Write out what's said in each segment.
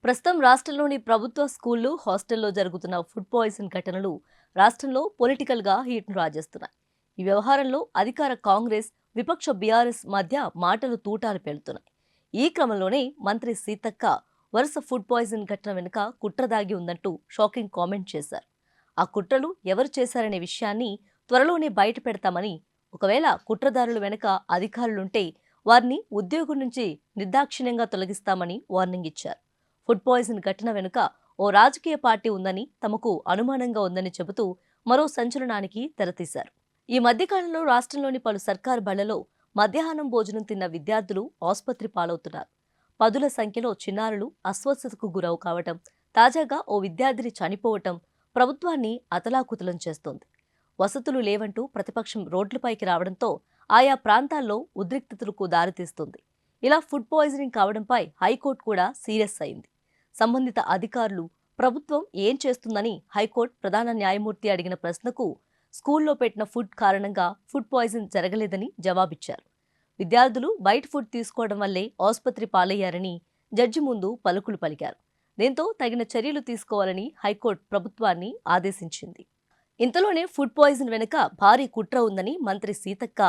ప్రస్తుతం రాష్ట్రంలోని ప్రభుత్వ స్కూళ్లు, హాస్టల్లో జరుగుతున్న ఫుడ్ పాయిజన్ ఘటనలు రాష్ట్రంలో పొలిటికల్గా హీట్ను రాజేస్తున్నాయి. ఈ వ్యవహారంలో అధికార కాంగ్రెస్, విపక్ష బీఆర్ఎస్ మధ్య మాటలు తూటాలు పేలుతున్నాయి. ఈ క్రమంలోనే మంత్రి సీతక్క వరుస ఫుడ్ పాయిజన్ ఘటన వెనుక కుట్ర దాగి ఉందంటూ షాకింగ్ కామెంట్ చేశారు. ఆ కుట్రలు ఎవరు చేశారనే విషయాన్ని త్వరలోనే బయట పెడతామని, ఒకవేళ కుట్రదారుల వెనుక అధికారులుంటే వారిని ఉద్యోగం నుంచి నిర్దాక్షిణ్యంగా తొలగిస్తామని వార్నింగ్ ఇచ్చారు. ఫుడ్ పాయిజన్ ఘటన వెనుక ఓ రాజకీయ పార్టీ ఉందని తమకు అనుమానంగా ఉందని చెబుతూ మరో సంచలనానికి తెరతీశారు. ఈ మధ్యకాలంలో రాష్ట్రంలోని పలు సర్కారు బళ్లలో మధ్యాహ్నం భోజనం తిన్న విద్యార్థులు ఆసుపత్రి పాలవుతున్నారు. పదుల సంఖ్యలో చిన్నారులు అస్వస్థతకు గురవు కావటం, తాజాగా ఓ విద్యార్థిని చనిపోవటం ప్రభుత్వాన్ని అతలాకుతలం చేస్తోంది. వసతులు లేవంటూ ప్రతిపక్షం రోడ్లపైకి రావడంతో ఆయా ప్రాంతాల్లో ఉద్రిక్తతలకు దారితీస్తుంది. ఇలా ఫుడ్ పాయిజనింగ్ కావడంపై హైకోర్టు కూడా సీరియస్ అయింది. సంబంధిత అధికారులు, ప్రభుత్వం ఏం చేస్తుందని హైకోర్టు ప్రధాన న్యాయమూర్తి అడిగిన ప్రశ్నకు స్కూల్లో పెట్టిన ఫుడ్ కారణంగా ఫుడ్ పాయిజన్ జరగలేదని జవాబిచ్చారు. విద్యార్థులు బయట ఫుడ్ తీసుకోవడం వల్లే ఆసుపత్రి పాలయ్యారని జడ్జి ముందు పలుకులు పలికారు. దీంతో తగిన చర్యలు తీసుకోవాలని హైకోర్టు ప్రభుత్వాన్ని ఆదేశించింది. ఇంతలోనే ఫుడ్ పాయిజన్ వెనుక భారీ కుట్ర ఉందని మంత్రి సీతక్క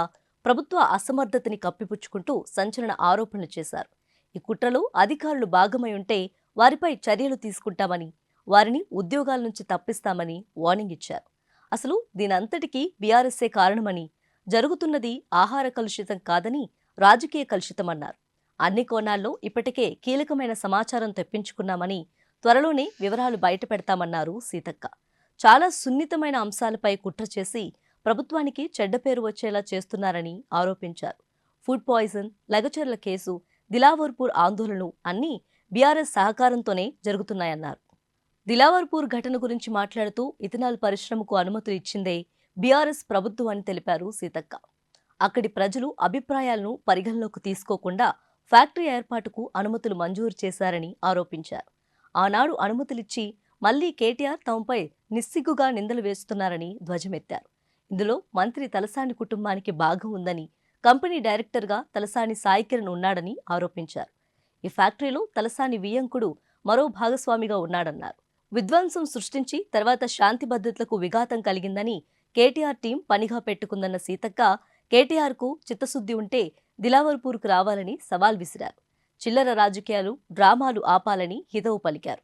ప్రభుత్వ అసమర్థతని కప్పిపుచ్చుకుంటూ సంచలన ఆరోపణలు చేశారు. ఈ కుట్రలో అధికారులు భాగమై ఉంటే వారిపై చర్యలు తీసుకుంటామని, వారిని ఉద్యోగాల నుంచి తప్పిస్తామని వార్నింగ్ ఇచ్చారు. అసలు దీనంతటికీ బీఆర్ఎస్ఏ కారణమని, జరుగుతున్నది ఆహార కలుషితం కాదని రాజకీయ కలుషితమన్నారు. అన్ని కోణాల్లో ఇప్పటికే కీలకమైన సమాచారం తెప్పించుకున్నామని, త్వరలోనే వివరాలు బయటపెడతామన్నారు సీతక్క. చాలా సున్నితమైన అంశాలపై కుట్ర చేసి ప్రభుత్వానికి చెడ్డ పేరు వచ్చేలా చేస్తున్నారని ఆరోపించారు. Food poison, Lagacharla case, Dilawarpur ఆందోళనలు అన్నీ బీఆర్ఎస్ సహకారంతోనే జరుగుతున్నాయన్నారు. దిలావర్పూర్ ఘటన గురించి మాట్లాడుతూ ఇథనాల్ పరిశ్రమకు అనుమతులు ఇచ్చిందే బీఆర్ఎస్ ప్రభుత్వం అని తెలిపారు సీతక్క. అక్కడి ప్రజలు అభిప్రాయాలను పరిగణలోకి తీసుకోకుండా ఫ్యాక్టరీ ఏర్పాటుకు అనుమతులు మంజూరు చేశారని ఆరోపించారు. ఆనాడు అనుమతులిచ్చి మళ్లీ కేటీఆర్ తమపై నిస్సిగ్గుగా నిందలు వేస్తున్నారని ధ్వజమెత్తారు. ఇందులో మంత్రి తలసాని కుటుంబానికి భాగం ఉందని, కంపెనీ డైరెక్టర్గా తలసాని సాయికిరణ్ ఉన్నాడని ఆరోపించారు. ఈ ఫ్యాక్టరీలో తలసాని వియ్యంకుడు మరో భాగస్వామిగా ఉన్నాడన్నారు. విధ్వంసం సృష్టించి తర్వాత శాంతి భద్రతలకు విఘాతం కలిగిందని కేటీఆర్ టీం పనిగా పెట్టుకుందన్న సీతక్క, కేటీఆర్కు చిత్తశుద్ధి ఉంటే దిలావర్పూర్కు రావాలని సవాల్ విసిరారు. చిల్లర రాజకీయాలు, డ్రామాలు ఆపాలని హితవు పలికారు.